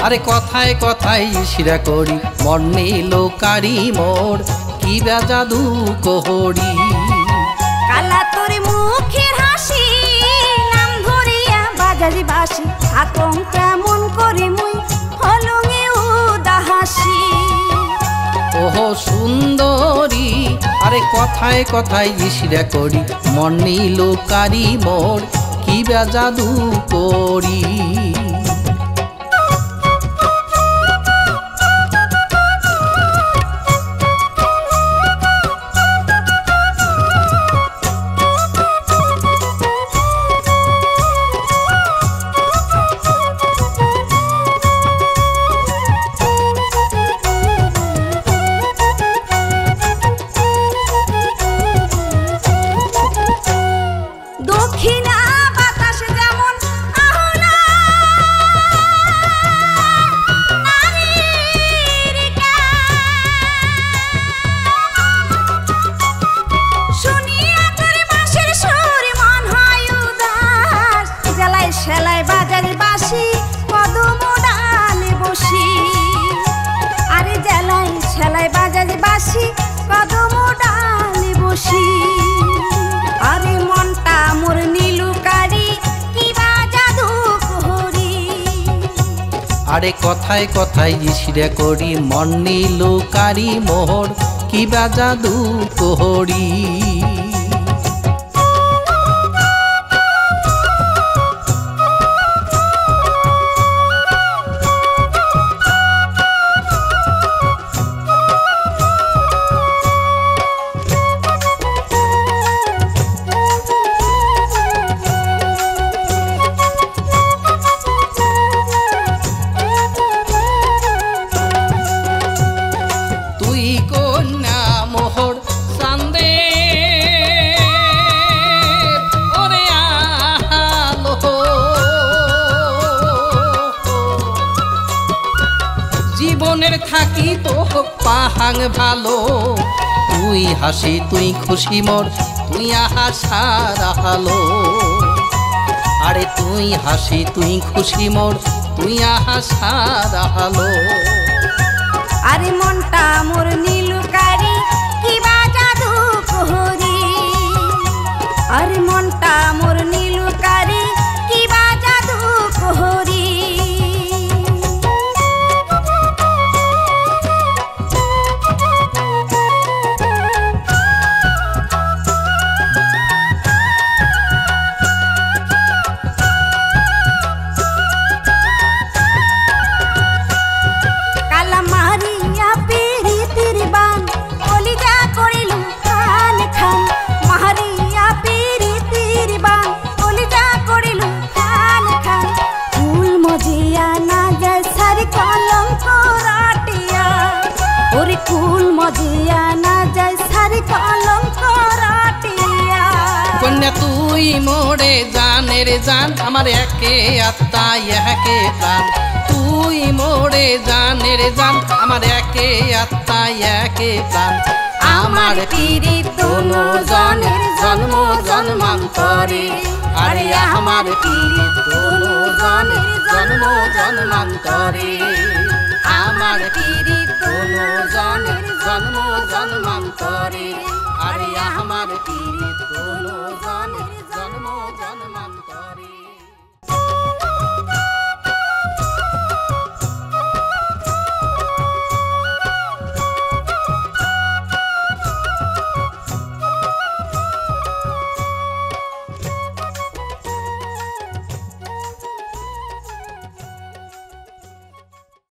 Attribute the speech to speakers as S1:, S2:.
S1: আরে কথায় কথায় শিরা করি মন নিল কারি মোর কি বা জাদু কোহরি।
S2: কালা তোর মুখের হাসি নাম ধরিয়া বাজারি বাসি থাকং কেমন করে মুই হলঙে উদাহাসি।
S1: ওহো সুন্দরী আরে কথায় কথায় শিরা করি মন নিল কারি মোর কি বা জাদু করি।
S2: দক্ষিণা বাতাস যেমন আহনা নারীর শুনিয়া তোর বাঁশির সুর মন হয় উদাস। জেলায় সেলাই বাজারে বাসি কদম ডালে বসি। আরে জেলায় সেলাই বাজারে বাসি কদম ডালে বসি। আরে মনটা মোর নীলু কারি কি বা জাদু কোহরি।
S1: আরে কথায় কথায় শিরা করি মন নিল কারি মোর কি বা জাদু কোহরি। কন্যা মোহর চান্দে ওরে আলো জীবনের থাকি তো পাহাং ভালো। তুই হাসি তুই খুশি মোর তুই আহাসার হালো। আরে তুই হাসি তুই খুশি মোর তুই আহাসার হালো।
S2: আরে মনটা মোর নীলু কারি কি বা জাদু কোহরি। আরে মনটা মোর নীলু কারি কি বা জাদু কোহরি। কালা মারিয়া পিরিতির বান কলিজা করিলু খান খান। মারিয়া পিরিতির বান কলিজা করিলু খান খান। ফুল মজিয়া না যায় সারি কলম করাটিয়া। ওরে ফুল মজিয়া না যায় সারি কলম করাটিয়া।
S1: কন্যা তুই মোরে জানের জান আমার একে আত্মা একে প্রাণ। তুই মোরে জানের জান আমার একে আত্মা একে প্রাণ। আমার পীড়িত দোনো জনের জন্ম জন্মান্তরে। আরে আমার পীড়িত দোনো জনের জন্ম জন্মান্তরে। আমার পীড়িত দোনো জনের জন্ম জন্মান্তরে। আরে আমার পীড়িত দোনো জনের জন্ম জন্মান্তরে।